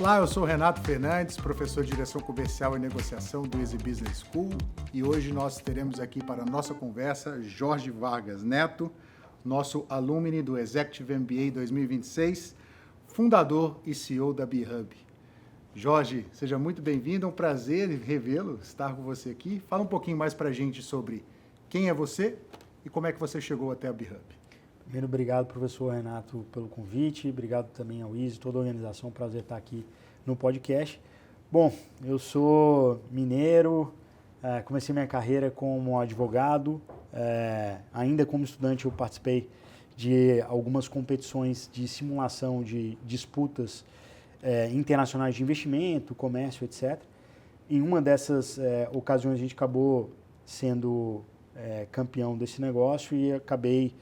Olá, eu sou Renato Fernandes, professor de Direção Comercial e Negociação do Easy Business School, e hoje nós teremos aqui para a nossa conversa Jorge Vargas Neto, nosso alumni do Executive MBA 2026, fundador e CEO da BeHub. Jorge, seja muito bem-vindo, é um prazer revê-lo, estar com você aqui. Fala um pouquinho mais para a gente sobre quem é você e como é que você chegou até a BeHub. Primeiro, obrigado, professor Renato, pelo convite. Obrigado também ao Easy, toda a organização. Prazer estar aqui no podcast. Bom, eu sou mineiro, comecei minha carreira como advogado. Ainda como estudante, eu participei de algumas competições de simulação de disputas internacionais de investimento, comércio, etc. Em uma dessas ocasiões, a gente acabou sendo campeão desse negócio e acabei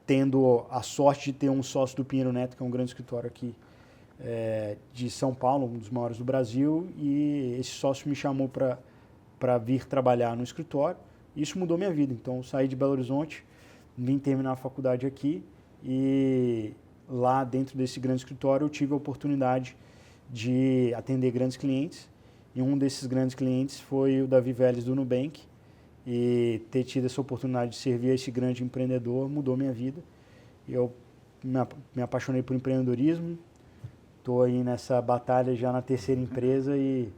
tendo a sorte de ter um sócio do Pinheiro Neto, que é um grande escritório aqui de São Paulo, um dos maiores do Brasil, e esse sócio me chamou para vir trabalhar no escritório. Isso mudou minha vida. Então, eu saí de Belo Horizonte, vim terminar a faculdade aqui e lá dentro desse grande escritório eu tive a oportunidade de atender grandes clientes, e um desses grandes clientes foi o Davi Vélez do Nubank. E ter tido essa oportunidade de servir a esse grande empreendedor mudou minha vida. Eu me apaixonei por empreendedorismo, estou aí nessa batalha já na terceira empresa e,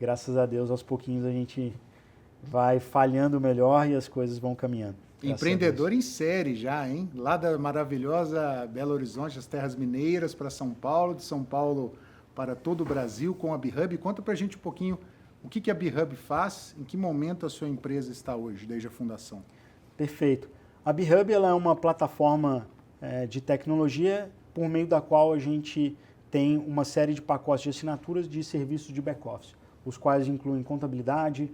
graças a Deus, aos pouquinhos a gente vai falhando melhor e as coisas vão caminhando. Empreendedor em série já, hein? Lá da maravilhosa Belo Horizonte, as terras mineiras, para São Paulo, de São Paulo para todo o Brasil com a BeHub. Conta para a gente um pouquinho o que a BeHub faz, em que momento a sua empresa está hoje, desde a fundação? Perfeito. A BeHub ela é uma plataforma de tecnologia por meio da qual a gente tem uma série de pacotes de assinaturas de serviços de back-office, os quais incluem contabilidade,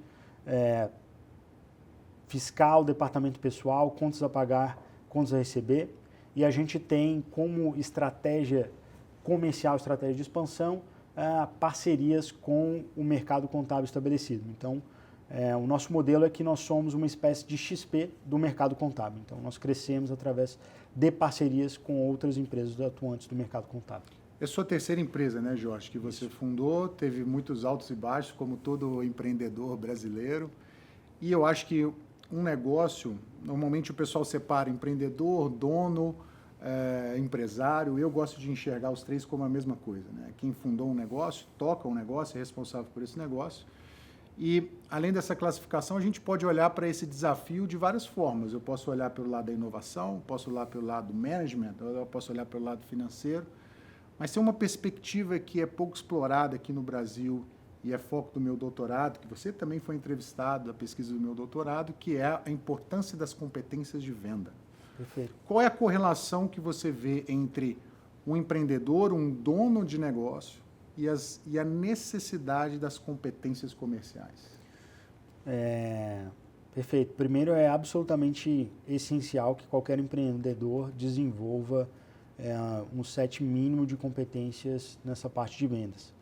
fiscal, departamento pessoal, contas a pagar, contas a receber, e a gente tem como estratégia comercial, estratégia de expansão, parcerias com o mercado contábil estabelecido. Então, o nosso modelo é que nós somos uma espécie de XP do mercado contábil. Então, nós crescemos através de parcerias com outras empresas atuantes do mercado contábil. É a sua terceira empresa, né, Jorge, que você fundou, teve muitos altos e baixos, como todo empreendedor brasileiro. E eu acho que um negócio, normalmente o pessoal separa empreendedor, dono, empresário. Eu gosto de enxergar os três como a mesma coisa, né? Quem fundou um negócio, toca um negócio, é responsável por esse negócio. E, além dessa classificação, a gente pode olhar para esse desafio de várias formas. Eu posso olhar pelo lado da inovação, posso olhar pelo lado do management, eu posso olhar pelo lado financeiro, mas tem uma perspectiva que é pouco explorada aqui no Brasil e é foco do meu doutorado, que você também foi entrevistado da pesquisa do meu doutorado, que é a importância das competências de venda. Perfeito. Qual é a correlação que você vê entre um empreendedor, um dono de negócio e a necessidade das competências comerciais? Perfeito. Primeiro, é absolutamente essencial que qualquer empreendedor desenvolva um set mínimo de competências nessa parte de vendas,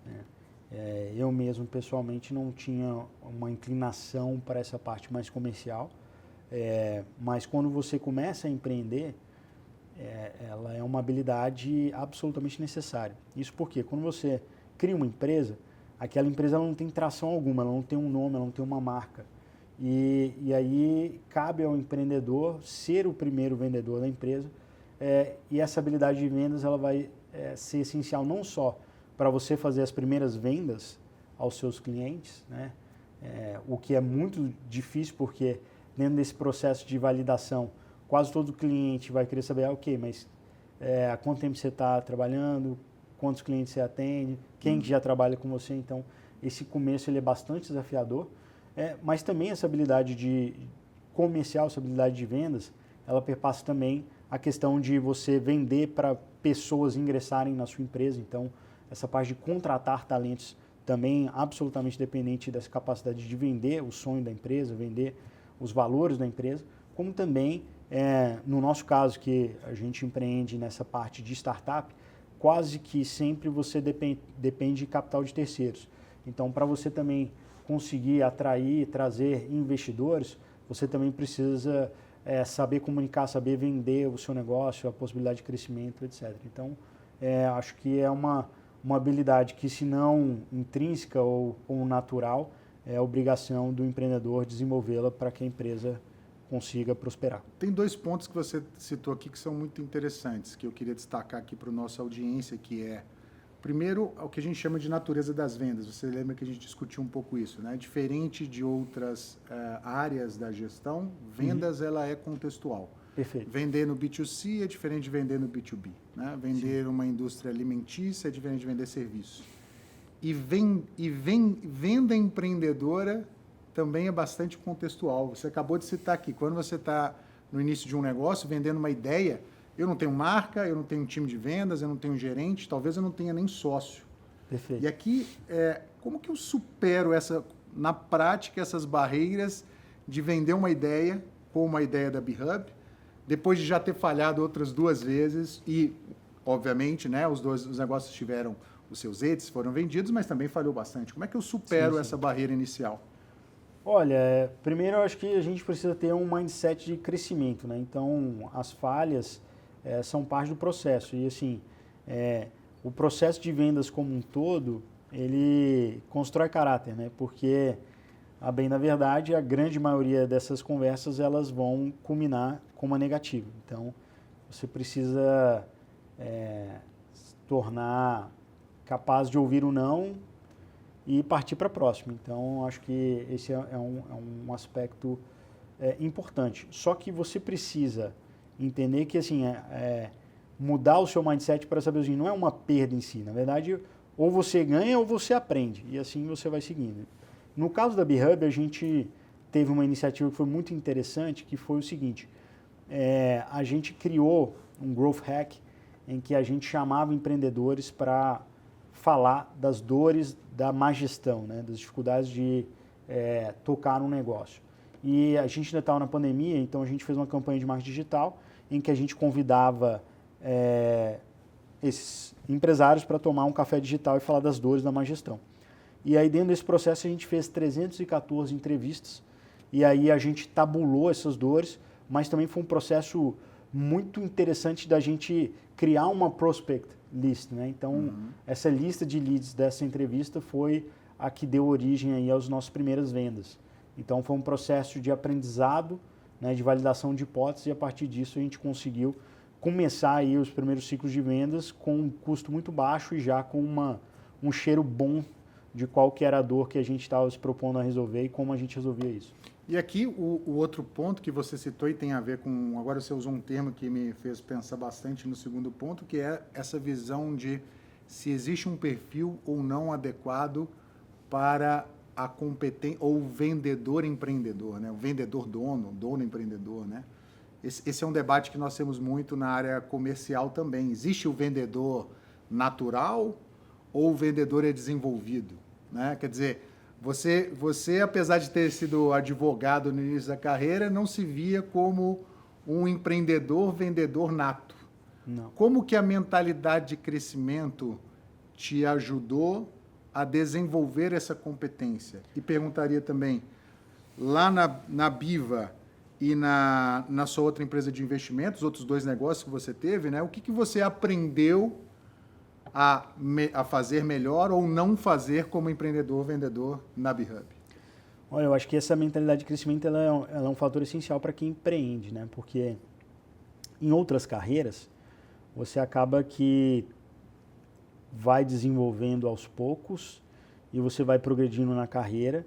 né? Eu mesmo, pessoalmente, não tinha uma inclinação para essa parte mais comercial. Mas quando você começa a empreender, ela é uma habilidade absolutamente necessária. Isso porque quando você cria uma empresa, aquela empresa ela não tem tração alguma, ela não tem um nome, ela não tem uma marca. E aí cabe ao empreendedor ser o primeiro vendedor da empresa, e essa habilidade de vendas ela vai ser essencial não só para você fazer as primeiras vendas aos seus clientes, né? O que é muito difícil porque dentro desse processo de validação, quase todo cliente vai querer saber, ok, mas há quanto tempo você está trabalhando, quantos clientes você atende, quem que já trabalha com você. Então, esse começo ele é bastante desafiador, mas também essa habilidade de comercial, essa habilidade de vendas, ela perpassa também a questão de você vender para pessoas ingressarem na sua empresa. Então, essa parte de contratar talentos também absolutamente dependente dessa capacidade de vender o sonho da empresa, vender os valores da empresa, como também, no nosso caso, que a gente empreende nessa parte de startup, quase que sempre você depende de capital de terceiros. Então, para você também conseguir atrair, trazer investidores, você também precisa saber comunicar, saber vender o seu negócio, a possibilidade de crescimento, etc. Então, acho que é uma uma habilidade que, se não intrínseca ou natural, é obrigação do empreendedor desenvolvê-la para que a empresa consiga prosperar. Tem 2 pontos que você citou aqui que são muito interessantes, que eu queria destacar aqui para a nossa audiência, que é, primeiro, o que a gente chama de natureza das vendas. Você lembra que a gente discutiu um pouco isso, né? Diferente de outras áreas da gestão, vendas ela é contextual. Perfeito. Vender no B2C é diferente de vender no B2B. Né? Vender uma indústria alimentícia é diferente de vender serviço. E venda empreendedora também é bastante contextual. Você acabou de citar aqui, quando você está no início de um negócio, vendendo uma ideia, eu não tenho marca, eu não tenho um time de vendas, eu não tenho um gerente, talvez eu não tenha nem sócio. Perfeito. E aqui, como que eu supero na prática essas barreiras de vender uma ideia, como a ideia da B-Hub, depois de já ter falhado outras 2 vezes e, obviamente, né, os negócios tiveram os seus exits, foram vendidos, mas também falhou bastante. Como é que eu supero essa barreira inicial? Olha, primeiro eu acho que a gente precisa ter um mindset de crescimento, né? Então, as falhas são parte do processo. E, assim, o processo de vendas como um todo, ele constrói caráter, né? Porque, a bem da verdade, a grande maioria dessas conversas, elas vão culminar com uma negativa. Então, você precisa se tornar capaz de ouvir o não e partir para a próxima. Então, acho que esse é um aspecto importante. Só que você precisa entender que, assim, mudar o seu mindset para saber, assim, não é uma perda em si. Na verdade, ou você ganha ou você aprende. E assim você vai seguindo. No caso da B-Hub, a gente teve uma iniciativa que foi muito interessante, que foi o seguinte. A gente criou um Growth Hack em que a gente chamava empreendedores para falar das dores da má gestão, né, das dificuldades de tocar um negócio. E a gente ainda estava na pandemia, então a gente fez uma campanha de marketing digital em que a gente convidava esses empresários para tomar um café digital e falar das dores da má gestão. E aí, dentro desse processo, a gente fez 314 entrevistas e aí a gente tabulou essas dores, mas também foi um processo muito interessante da gente criar uma prospect list, né? Então, essa lista de leads dessa entrevista foi a que deu origem aí às nossas primeiras vendas. Então, foi um processo de aprendizado, né, de validação de hipóteses, e a partir disso a gente conseguiu começar aí os primeiros ciclos de vendas com um custo muito baixo e já com um cheiro bom de qual que era a dor que a gente estava se propondo a resolver e como a gente resolvia isso. E aqui o outro ponto que você citou e tem a ver com, agora você usou um termo que me fez pensar bastante no segundo ponto, que é essa visão de se existe um perfil ou não adequado para a competência, ou o vendedor empreendedor, né? O vendedor dono empreendedor, né? Esse é um debate que nós temos muito na área comercial também. Existe o vendedor natural ou o vendedor é desenvolvido, né? Quer dizer, você, apesar de ter sido advogado no início da carreira, não se via como um empreendedor, vendedor nato. Não. Como que a mentalidade de crescimento te ajudou a desenvolver essa competência? E perguntaria também, lá na Biva e na sua outra empresa de investimentos, outros 2 negócios que você teve, né? O que você aprendeu a fazer melhor ou não fazer como empreendedor, vendedor na B-Hub? Olha, eu acho que essa mentalidade de crescimento ela é um fator essencial para quem empreende, né? Porque em outras carreiras, você acaba que vai desenvolvendo aos poucos e você vai progredindo na carreira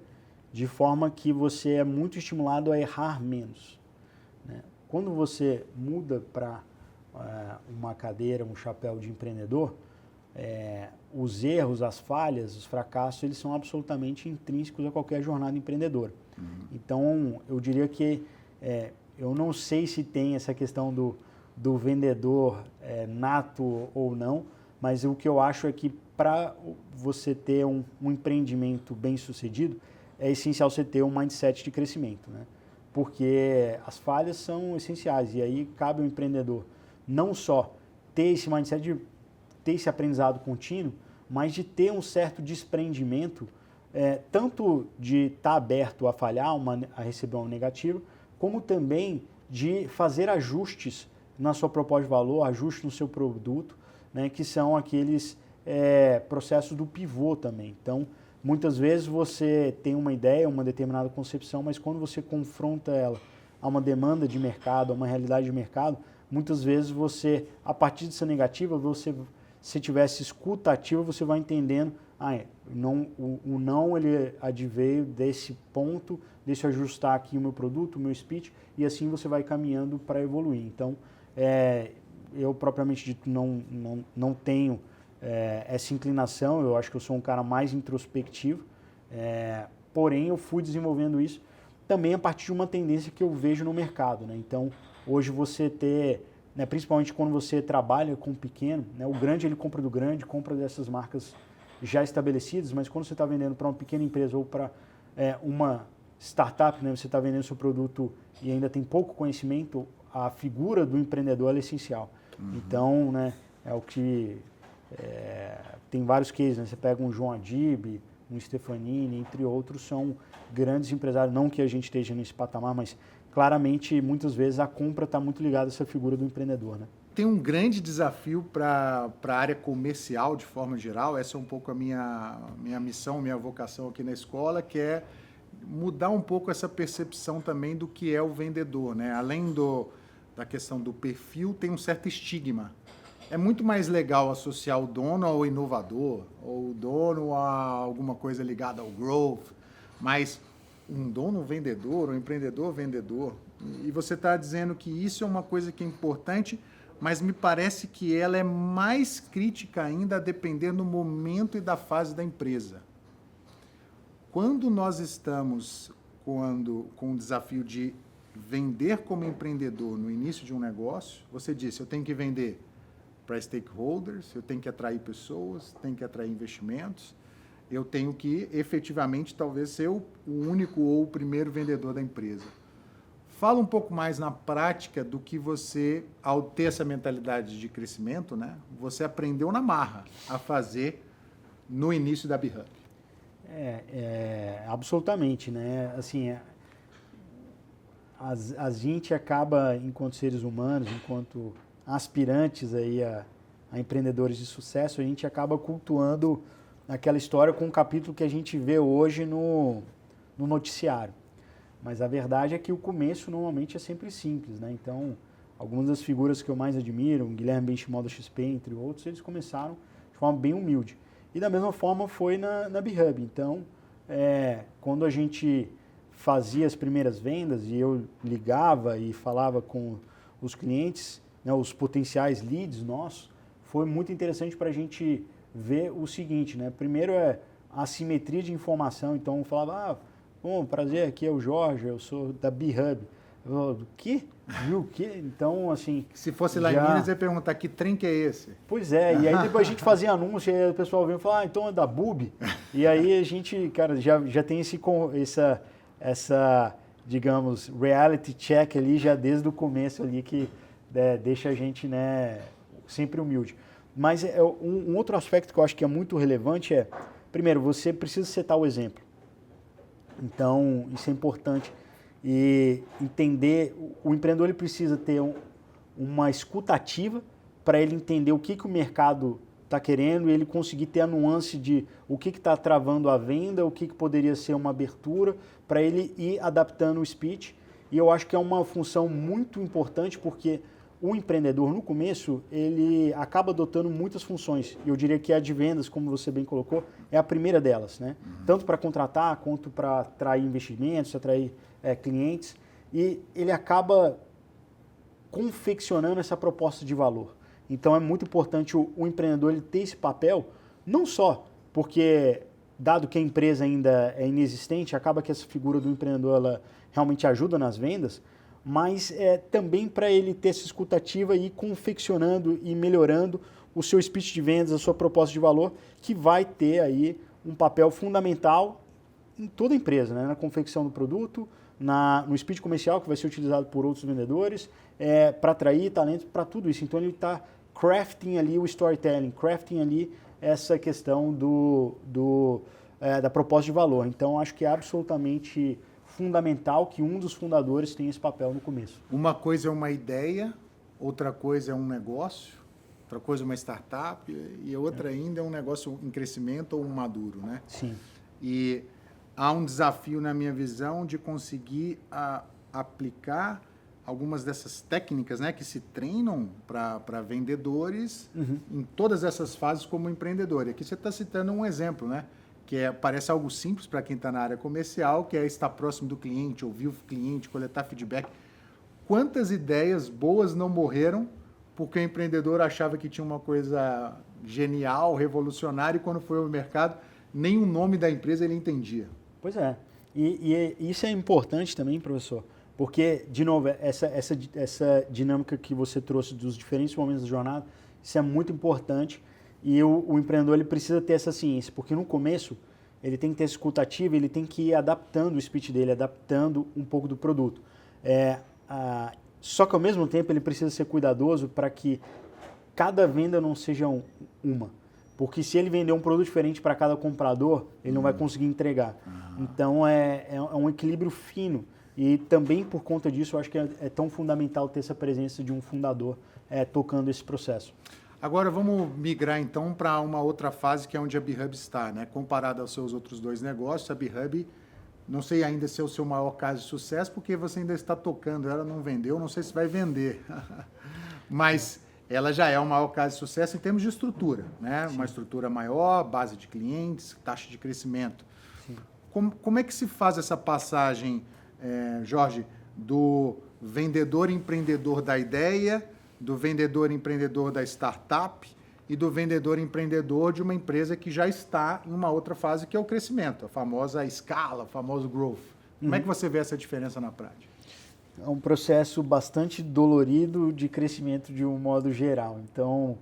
de forma que você é muito estimulado a errar menos, né? Quando você muda para uma cadeira, um chapéu de empreendedor, os erros, as falhas, os fracassos, eles são absolutamente intrínsecos a qualquer jornada empreendedora. Então, eu diria que eu não sei se tem essa questão do vendedor nato ou não, mas o que eu acho é que para você ter um empreendimento bem sucedido, é essencial você ter um mindset de crescimento, né? Porque as falhas são essenciais e aí cabe ao empreendedor não só ter esse mindset de ter esse aprendizado contínuo, mas de ter um certo desprendimento, tanto de estar aberto a falhar, a receber um negativo, como também de fazer ajustes na sua proposta de valor, ajustes no seu produto, né, que são aqueles processos do pivô também. Então, muitas vezes você tem uma ideia, uma determinada concepção, mas quando você confronta ela a uma demanda de mercado, a uma realidade de mercado, muitas vezes você, a partir dessa negativa, se tivesse escuta ativa, você vai entendendo, o não ele adveio desse ponto, deixa eu ajustar aqui o meu produto, o meu speech, e assim você vai caminhando para evoluir. Então, eu propriamente dito não tenho essa inclinação, eu acho que eu sou um cara mais introspectivo, porém eu fui desenvolvendo isso também a partir de uma tendência que eu vejo no mercado, né? Então, hoje você ter, né, principalmente quando você trabalha com o pequeno, né, o grande ele compra do grande, compra dessas marcas já estabelecidas, mas quando você está vendendo para uma pequena empresa ou para uma startup, né, você está vendendo seu produto e ainda tem pouco conhecimento, a figura do empreendedor é essencial. Então, né, é o que tem vários cases, né? Você pega um João Adib, um Stefanini, entre outros, são grandes empresários, não que a gente esteja nesse patamar, mas claramente, muitas vezes, a compra está muito ligada a essa figura do empreendedor, né? Tem um grande desafio para a área comercial, de forma geral, essa é um pouco a minha missão, minha vocação aqui na escola, que é mudar um pouco essa percepção também do que é o vendedor, né? Além da questão do perfil, tem um certo estigma. É muito mais legal associar o dono ao inovador, ou o dono a alguma coisa ligada ao growth, mas um dono vendedor, um empreendedor vendedor, e você está dizendo que isso é uma coisa que é importante, mas me parece que ela é mais crítica ainda a depender do momento e da fase da empresa. Quando nós estamos com o desafio de vender como empreendedor no início de um negócio, você disse, eu tenho que vender para stakeholders, eu tenho que atrair pessoas, tenho que atrair investimentos, eu tenho que efetivamente talvez ser o único ou o primeiro vendedor da empresa. Fala um pouco mais na prática do que você, ao ter essa mentalidade de crescimento, né, você aprendeu na marra a fazer no início da BeHub. Absolutamente, né? Assim, a gente acaba, enquanto seres humanos, enquanto aspirantes aí a empreendedores de sucesso, a gente acaba cultuando aquela história com um capítulo que a gente vê hoje no noticiário. Mas a verdade é que o começo normalmente é sempre simples, né? Então, algumas das figuras que eu mais admiro, Guilherme Benchimol da XP, entre outros, eles começaram de forma bem humilde. E da mesma forma foi na BeHub. Então, quando a gente fazia as primeiras vendas e eu ligava e falava com os clientes, né, os potenciais leads nossos, foi muito interessante para a gente ver o seguinte, né? Primeiro a assimetria de informação. Então, eu falava, bom, prazer, aqui é o Jorge, eu sou da BeHub. Do quê? Viu o quê? Então, assim... Se fosse lá em Minas, eu ia perguntar, que trem que é esse? Pois é, e aí depois a gente fazia anúncio, e aí o pessoal vinha e falava, então é da Bub. E aí a gente, cara, já tem essa, digamos, reality check ali, já desde o começo ali, que deixa a gente, né, sempre humilde. Mas um outro aspecto que eu acho que é muito relevante primeiro, você precisa setar o exemplo. Então, isso é importante. E entender, o empreendedor ele precisa ter uma escuta ativa para ele entender o que o mercado está querendo e ele conseguir ter a nuance de o que está travando a venda, o que poderia ser uma abertura, para ele ir adaptando o speech. E eu acho que é uma função muito importante porque o empreendedor, no começo, ele acaba adotando muitas funções. Eu diria que a de vendas, como você bem colocou, é a primeira delas, né? Tanto para contratar, quanto para atrair investimentos, atrair clientes. E ele acaba confeccionando essa proposta de valor. Então, é muito importante o empreendedor ele ter esse papel, não só porque, dado que a empresa ainda é inexistente, acaba que essa figura do empreendedor ela realmente ajuda nas vendas, mas também para ele ter essa escutativa e ir confeccionando e melhorando o seu speech de vendas, a sua proposta de valor, que vai ter aí um papel fundamental em toda a empresa, né? Na confecção do produto, no speech comercial, que vai ser utilizado por outros vendedores, para atrair talentos, para tudo isso. Então, ele está crafting ali o storytelling, crafting ali essa questão da proposta de valor. Então, acho que é absolutamente fundamental que um dos fundadores tenha esse papel no começo. Uma coisa é uma ideia, outra coisa é um negócio, outra coisa uma startup e outra ainda é um negócio em crescimento ou um maduro, né? Sim. E há um desafio, na minha visão, de conseguir aplicar algumas dessas técnicas, né, que se treinam para vendedores em todas essas fases como empreendedor. E aqui você está citando um exemplo, né, que parece algo simples para quem está na área comercial, que é estar próximo do cliente, ouvir o cliente, coletar feedback. Quantas ideias boas não morreram porque o empreendedor achava que tinha uma coisa genial, revolucionária, e quando foi ao mercado, nem o nome da empresa ele entendia. Pois é. E isso é importante também, professor, porque, de novo, essa dinâmica que você trouxe dos diferentes momentos da jornada, isso é muito importante e o empreendedor ele precisa ter essa ciência, porque no começo ele tem que ter essa escuta ativa, ele tem que ir adaptando o speech dele, adaptando um pouco do produto. Só que, ao mesmo tempo, ele precisa ser cuidadoso para que cada venda não seja uma. Porque se ele vender um produto diferente para cada comprador, ele não vai conseguir entregar. Então, é um equilíbrio fino. E também, por conta disso, eu acho que é tão fundamental ter essa presença de um fundador tocando esse processo. Agora, vamos migrar, então, para uma outra fase, que é onde a BeHub está, né? Comparado aos seus outros dois negócios, a BeHub, não sei ainda se é o seu maior caso de sucesso, porque você ainda está tocando, ela não vendeu, não sei se vai vender. Mas ela já é o maior caso de sucesso em termos de estrutura, né? Uma estrutura maior, base de clientes, taxa de crescimento. Como é que se faz essa passagem, Jorge, do vendedor empreendedor da ideia, do vendedor empreendedor da startup e do vendedor empreendedor de uma empresa que já está em uma outra fase, que é o crescimento, a famosa escala, o famoso growth? Como é que você vê essa diferença na prática? É um processo bastante dolorido de crescimento de um modo geral. Então,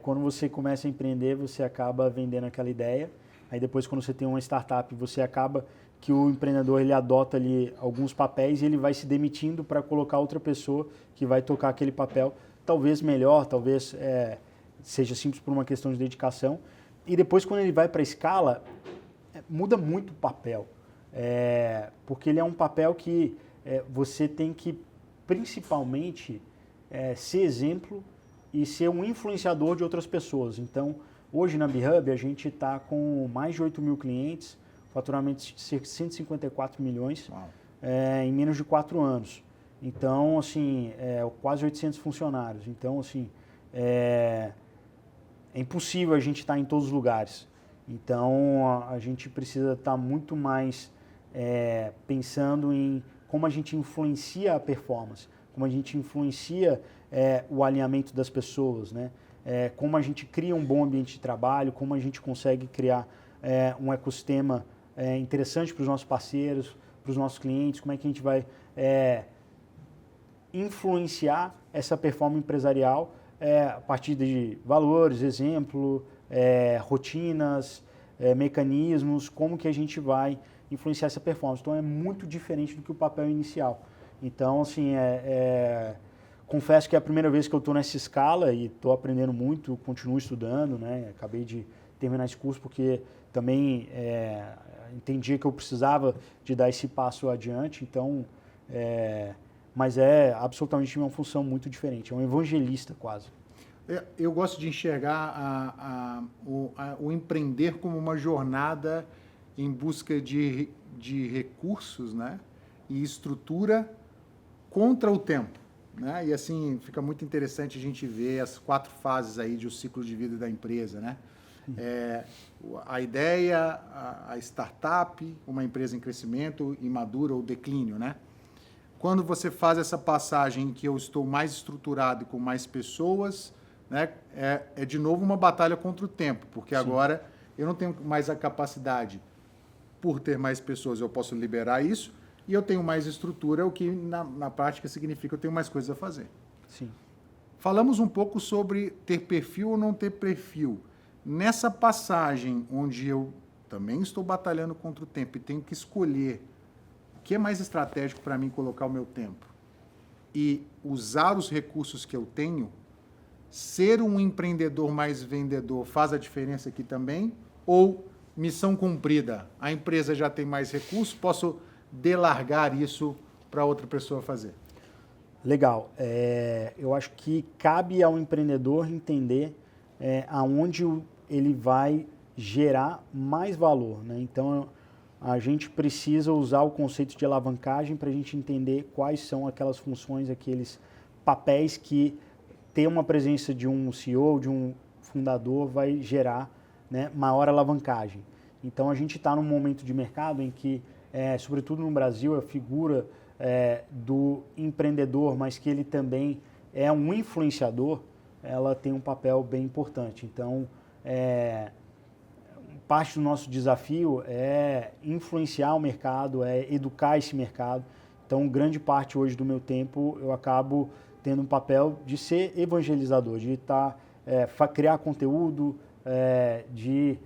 quando você começa a empreender, você acaba vendendo aquela ideia. Aí depois, quando você tem uma startup, você acaba que o empreendedor ele adota ali alguns papéis e ele vai se demitindo para colocar outra pessoa que vai tocar aquele papel, talvez melhor, talvez seja simples por uma questão de dedicação. E depois, quando ele vai para a escala, muda muito o papel, porque ele é um papel que você tem que, principalmente, ser exemplo e ser um influenciador de outras pessoas. Então, hoje na BeHub, a gente está com mais de 8 mil clientes, faturamento de 154 milhões em menos de 4 anos. Então, assim, quase 800 funcionários. Então, assim, é impossível a gente estar em todos os lugares. Então, a gente precisa estar muito mais pensando em como a gente influencia a performance, como a gente influencia o alinhamento das pessoas, né? Como a gente cria um bom ambiente de trabalho, como a gente consegue criar um ecossistema interessante para os nossos parceiros, para os nossos clientes, como é que a gente vai influenciar essa performance empresarial a partir de valores, exemplo, rotinas, mecanismos, como que a gente vai influenciar essa performance. Então, é muito diferente do que o papel inicial. Então, assim, confesso que é a primeira vez que eu estou nessa escala e estou aprendendo muito, continuo estudando, né? Acabei de terminar esse curso porque também entendia que eu precisava de dar esse passo adiante. Então, mas é absolutamente uma função muito diferente, é um evangelista quase. Eu gosto de enxergar o empreender como uma jornada em busca de recursos, né, e estrutura contra o tempo, né? E assim fica muito interessante a gente ver as 4 fases aí do ciclo de vida da empresa, né? A ideia, a startup, uma empresa em crescimento, imadura ou declínio, né? Quando você faz essa passagem em que eu estou mais estruturado e com mais pessoas, né, é de novo uma batalha contra o tempo, porque Sim. Agora eu não tenho mais a capacidade, por ter mais pessoas eu posso liberar isso, e eu tenho mais estrutura, o que na prática significa que eu tenho mais coisas a fazer. Sim. Falamos um pouco sobre ter perfil ou não ter perfil. Nessa passagem onde eu também estou batalhando contra o tempo e tenho que escolher o que é mais estratégico para mim colocar o meu tempo e usar os recursos que eu tenho, ser um empreendedor mais vendedor faz a diferença aqui também? Ou missão cumprida, a empresa já tem mais recursos, posso delargar isso para outra pessoa fazer? Legal. Eu acho que cabe ao empreendedor entender aonde ele vai gerar mais valor, né? Então, a gente precisa usar o conceito de alavancagem para a gente entender quais são aquelas funções, aqueles papéis que ter uma presença de um CEO, de um fundador, vai gerar, né, maior alavancagem. Então, a gente está num momento de mercado em que, sobretudo no Brasil, a figura do empreendedor, mas que ele também é um influenciador, ela tem um papel bem importante. Então, parte do nosso desafio é influenciar o mercado, é educar esse mercado. Então, grande parte hoje do meu tempo eu acabo tendo um papel de ser evangelizador, de criar conteúdo, de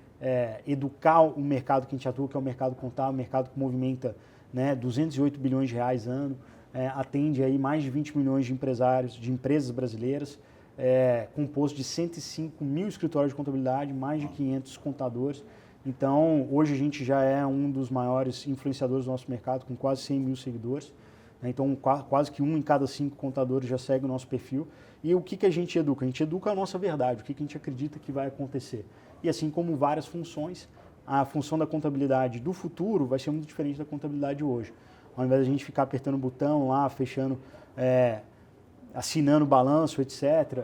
educar o mercado que a gente atua, que é o mercado contábil, o mercado que movimenta, né, 208 bilhões de reais ano, atende aí mais de 20 milhões de empresários, de empresas brasileiras, composto de 105 mil escritórios de contabilidade, mais de 500 contadores. Então, hoje a gente já é um dos maiores influenciadores do nosso mercado, com quase 100 mil seguidores. Então, quase que 1 em cada 5 contadores já segue o nosso perfil. E o que a gente educa? A gente educa a nossa verdade, o que a gente acredita que vai acontecer. E assim como várias funções, a função da contabilidade do futuro vai ser muito diferente da contabilidade de hoje. Ao invés de a gente ficar apertando o botão lá, fechando, assinando balanço, etc.,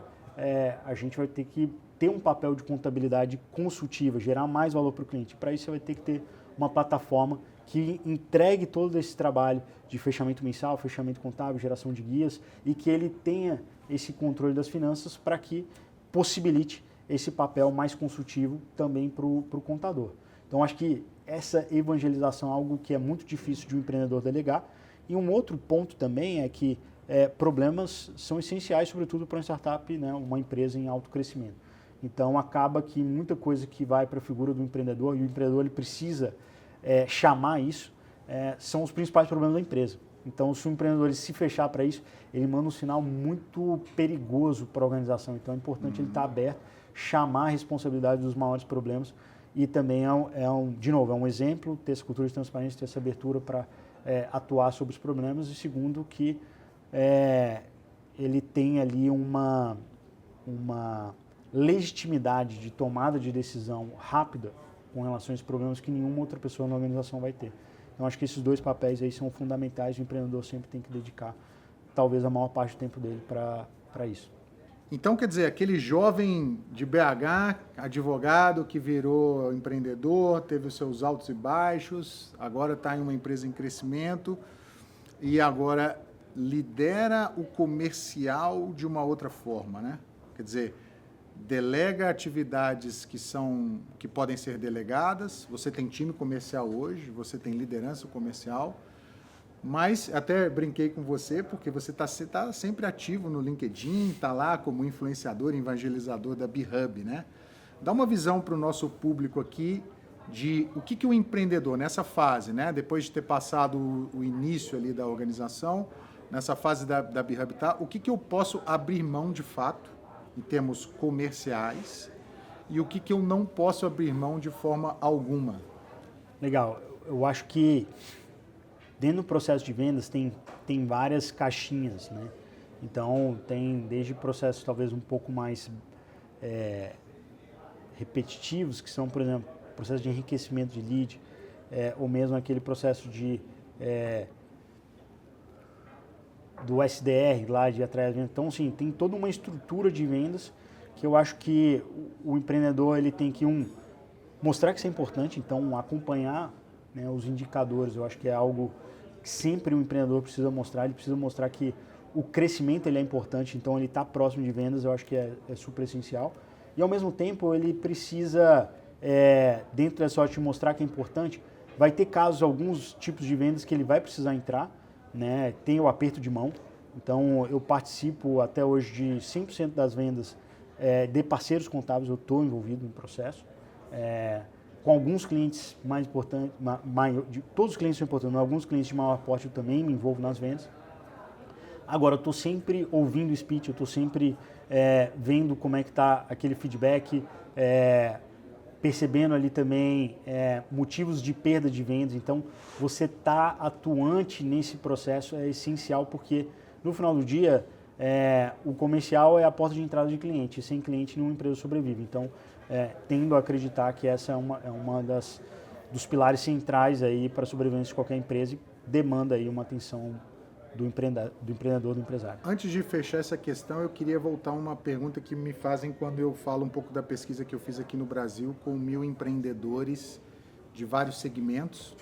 a gente vai ter que ter um papel de contabilidade consultiva, gerar mais valor para o cliente. Para isso, você vai ter que ter uma plataforma que entregue todo esse trabalho de fechamento mensal, fechamento contábil, geração de guias e que ele tenha esse controle das finanças para que possibilite esse papel mais consultivo também para o contador. Então, acho que essa evangelização é algo que é muito difícil de um empreendedor delegar. E um outro ponto também é que problemas são essenciais, sobretudo para uma startup, né, uma empresa em alto crescimento. Então, acaba que muita coisa que vai para a figura do empreendedor, e o empreendedor ele precisa chamar isso, são os principais problemas da empresa. Então, se o empreendedor ele se fechar para isso, ele manda um sinal muito perigoso para a organização. Então, é importante ele estar aberto, chamar a responsabilidade dos maiores problemas e também de novo, é um exemplo, ter essa cultura de transparência, ter essa abertura para atuar sobre os problemas e segundo, que ele tem ali uma legitimidade de tomada de decisão rápida com relação a esses problemas que nenhuma outra pessoa na organização vai ter. Então, acho que esses dois papéis aí são fundamentais, o empreendedor sempre tem que dedicar talvez a maior parte do tempo dele para isso. Então, quer dizer, aquele jovem de BH, advogado, que virou empreendedor, teve os seus altos e baixos, agora está em uma empresa em crescimento e agora lidera o comercial de uma outra forma, né? Quer dizer, delega atividades que podem ser delegadas, você tem time comercial hoje, você tem liderança comercial, mas até brinquei com você, porque você tá sempre ativo no LinkedIn, está lá como influenciador, evangelizador da BeHub, né? Dá uma visão para o nosso público aqui de o que o empreendedor, nessa fase, né? Depois de ter passado o início ali da organização, nessa fase da BeHub, tá? O que eu posso abrir mão de fato, em termos comerciais, e o que eu não posso abrir mão de forma alguma? Legal. Eu acho que dentro do processo de vendas tem várias caixinhas, né? Então, tem desde processos talvez um pouco mais repetitivos, que são, por exemplo, processo de enriquecimento de lead, ou mesmo aquele processo do SDR lá de atrás. Então, sim, tem toda uma estrutura de vendas que eu acho que o empreendedor ele tem que mostrar que isso é importante, então acompanhar, né, os indicadores. Eu acho que é algo que sempre o empreendedor precisa mostrar. Ele precisa mostrar que o crescimento ele é importante, então ele está próximo de vendas. Eu acho que é super essencial. E ao mesmo tempo ele precisa, dentro dessa sorte, mostrar que é importante. Vai ter casos, alguns tipos de vendas que ele vai precisar entrar, né? Tem o aperto de mão. Então, eu participo até hoje de 100% das vendas de parceiros contábeis, eu estou envolvido no processo. Com alguns clientes mais importantes, todos os clientes são importantes, mas alguns clientes de maior porte eu também me envolvo nas vendas. Agora, eu estou sempre ouvindo o speech, eu estou sempre vendo como é que está aquele feedback, percebendo ali também motivos de perda de vendas. Então, você está atuante nesse processo é essencial, porque no final do dia, o comercial é a porta de entrada de cliente. Sem cliente, nenhuma empresa sobrevive. Então, tendo a acreditar que essa é uma dos pilares centrais aí para a sobrevivência de qualquer empresa e demanda aí uma atenção do empreendedor, do empresário. Antes de fechar essa questão, eu queria voltar a uma pergunta que me fazem quando eu falo um pouco da pesquisa que eu fiz aqui no Brasil com 1.000 empreendedores de vários segmentos.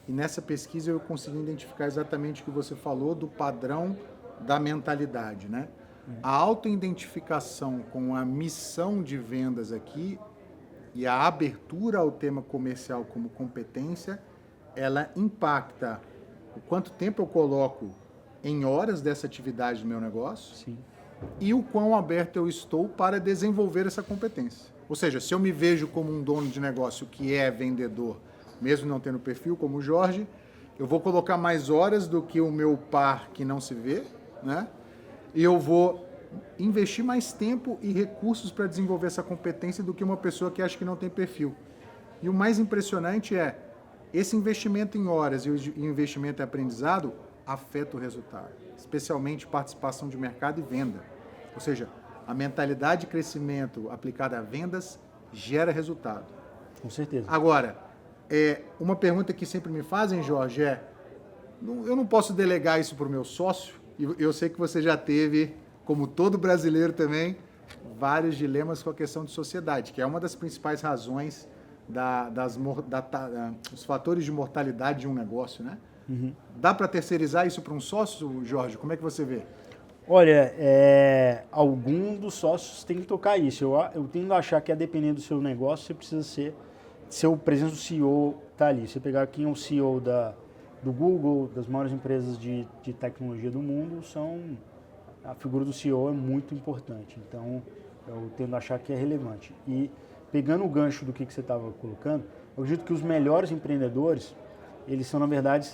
E nessa pesquisa eu consegui identificar exatamente o que você falou do padrão da mentalidade, né? A autoidentificação com a missão de vendas aqui e a abertura ao tema comercial como competência, ela impacta o quanto tempo eu coloco em horas dessa atividade do meu negócio. Sim. E o quão aberto eu estou para desenvolver essa competência. Ou seja, se eu me vejo como um dono de negócio que é vendedor, mesmo não tendo perfil como o Jorge, eu vou colocar mais horas do que o meu par que não se vê, né? E eu vou investir mais tempo e recursos para desenvolver essa competência do que uma pessoa que acha que não tem perfil. E o mais impressionante é, esse investimento em horas e o investimento em aprendizado afeta o resultado, especialmente participação de mercado e venda. Ou seja, a mentalidade de crescimento aplicada a vendas gera resultado. Com certeza. Agora, uma pergunta que sempre me fazem, Jorge, eu não posso delegar isso para o meu sócio, e eu sei que você já teve, como todo brasileiro também, vários dilemas com a questão de sociedade, que é uma das principais razões dos fatores de mortalidade de um negócio, né? Uhum. Dá para terceirizar isso para um sócio, Jorge? Como é que você vê? Olha, algum dos sócios tem que tocar isso. Eu tendo a achar que, a depender do seu negócio, você precisa ser o presença do CEO tá ali. Você pegar quem é o CEO do Google, das maiores empresas de tecnologia do mundo, a figura do CEO é muito importante. Então, eu tendo a achar que é relevante. E pegando o gancho do que você estava colocando, eu acredito que os melhores empreendedores, eles são, na verdade,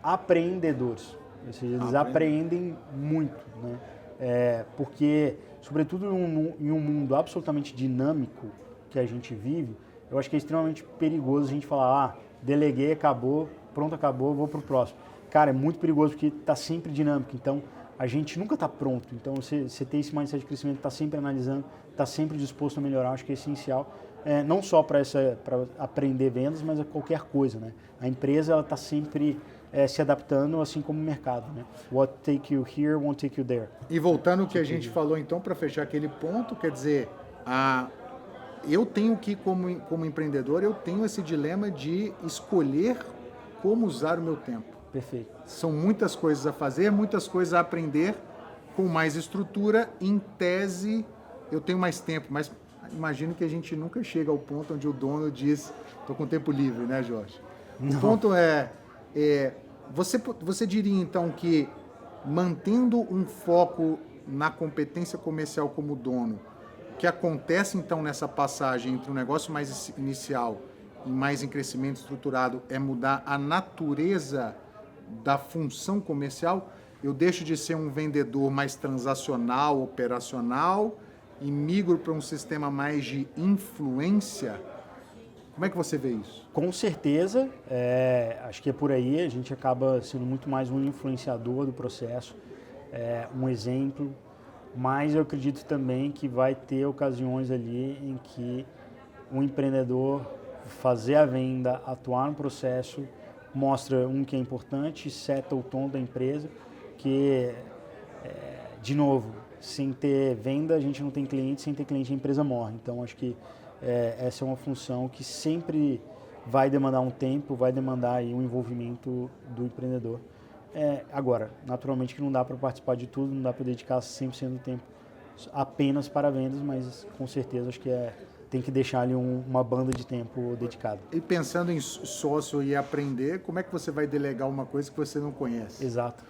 apreendedores. Ou seja, eles aprendem muito, né? Porque, sobretudo em um mundo absolutamente dinâmico que a gente vive, eu acho que é extremamente perigoso a gente falar, deleguei, acabou, pronto, acabou, vou para o próximo. Cara, é muito perigoso porque está sempre dinâmico, então a gente nunca está pronto. Então você ter esse mindset de crescimento, está sempre analisando, está sempre disposto a melhorar, acho que é essencial. Não só para aprender vendas, mas a qualquer coisa, né? A empresa está sempre se adaptando, assim como o mercado, né? What take you here won't take you there. E voltando ao que a gente falou, então, para fechar aquele ponto, quer dizer, eu tenho que, como empreendedor, eu tenho esse dilema de escolher como usar o meu tempo. Perfeito. São muitas coisas a fazer, muitas coisas a aprender, com mais estrutura. Em tese, eu tenho mais tempo, mas imagino que a gente nunca chega ao ponto onde o dono diz, estou com tempo livre, né, Jorge? Não. O ponto você diria, então, que mantendo um foco na competência comercial como dono, o que acontece, então, nessa passagem entre um negócio mais inicial e mais em crescimento estruturado é mudar a natureza da função comercial? Eu deixo de ser um vendedor mais transacional, operacional e migro para um sistema mais de influência? Como é que você vê isso? Com certeza, acho que é por aí, a gente acaba sendo muito mais um influenciador do processo, um exemplo, mas eu acredito também que vai ter ocasiões ali em que um empreendedor fazer a venda, atuar no processo, mostra que é importante, seta o tom da empresa, que, de novo, sem ter venda a gente não tem cliente, sem ter cliente a empresa morre. Então acho que essa é uma função que sempre vai demandar um tempo, vai demandar aí um envolvimento do empreendedor. Agora, naturalmente que não dá para participar de tudo, não dá para dedicar 100% do tempo apenas para vendas, mas com certeza acho que tem que deixar ali uma banda de tempo dedicada. E pensando em sócio e aprender, como é que você vai delegar uma coisa que você não conhece? Exato.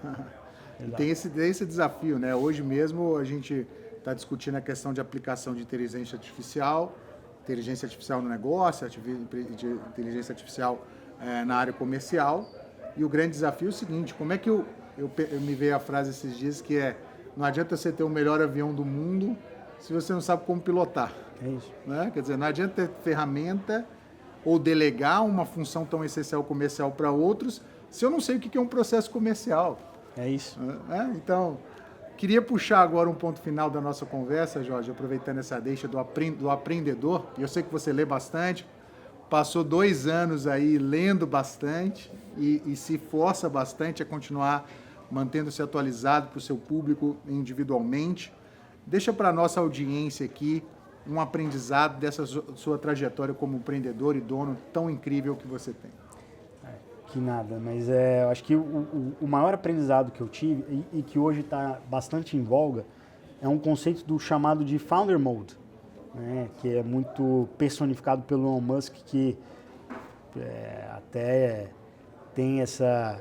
Tem esse desafio, né? Hoje mesmo a gente está discutindo a questão de aplicação de inteligência artificial no negócio, inteligência artificial na área comercial. E o grande desafio é o seguinte, como é que eu me veio a frase esses dias que não adianta você ter o melhor avião do mundo se você não sabe como pilotar. É isso. Né? Quer dizer, não adianta ter ferramenta ou delegar uma função tão essencial comercial para outros se eu não sei o que é um processo comercial. É isso. Então, queria puxar agora um ponto final da nossa conversa, Jorge, aproveitando essa deixa do aprendedor. E eu sei que você lê bastante, passou 2 anos aí lendo bastante e se força bastante a continuar mantendo-se atualizado para o seu público individualmente. Deixa para a nossa audiência aqui um aprendizado dessa sua trajetória como empreendedor e dono tão incrível que você tem. Que nada, mas eu acho que o maior aprendizado que eu tive e que hoje está bastante em voga é um conceito do chamado de Founder Mode, né, que é muito personificado pelo Elon Musk, que até tem essa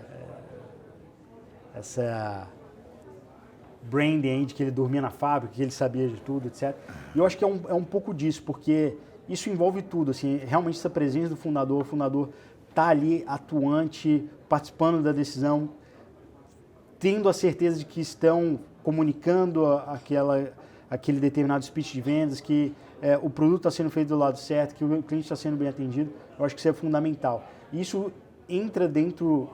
branding aí de que ele dormia na fábrica, que ele sabia de tudo, etc. E eu acho que é um pouco disso, porque isso envolve tudo, assim, realmente essa presença do fundador, o fundador está ali atuante, participando da decisão, tendo a certeza de que estão comunicando aquele determinado speech de vendas, que o produto está sendo feito do lado certo, que o cliente está sendo bem atendido. Eu acho que isso é fundamental. Isso entra dentro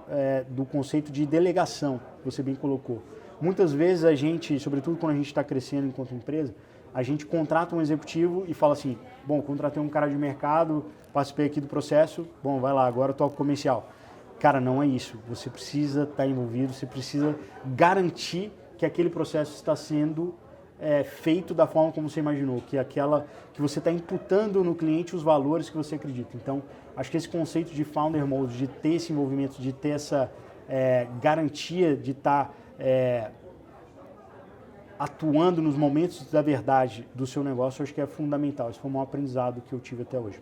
do conceito de delegação, que você bem colocou. Muitas vezes a gente, sobretudo quando a gente está crescendo enquanto empresa, a gente contrata um executivo e fala assim, bom, contratei um cara de mercado, participei aqui do processo, bom, vai lá, agora eu toco comercial. Cara, não é isso. Você precisa estar envolvido, você precisa garantir que aquele processo está sendo feito da forma como você imaginou, que você está imputando no cliente os valores que você acredita. Então, acho que esse conceito de Founder Mode, de ter esse envolvimento, de ter essa garantia de estar atuando nos momentos da verdade do seu negócio, eu acho que é fundamental. Esse foi o maior aprendizado que eu tive até hoje.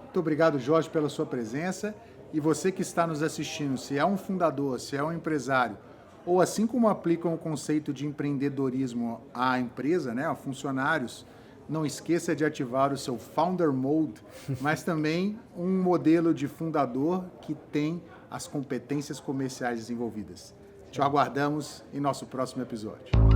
Muito obrigado, Jorge, pela sua presença. E você que está nos assistindo, se é um fundador, se é um empresário, ou assim como aplicam o conceito de empreendedorismo à empresa, né, a funcionários, não esqueça de ativar o seu Founder Mode, mas também um modelo de fundador que tem as competências comerciais desenvolvidas. Te aguardamos em nosso próximo episódio.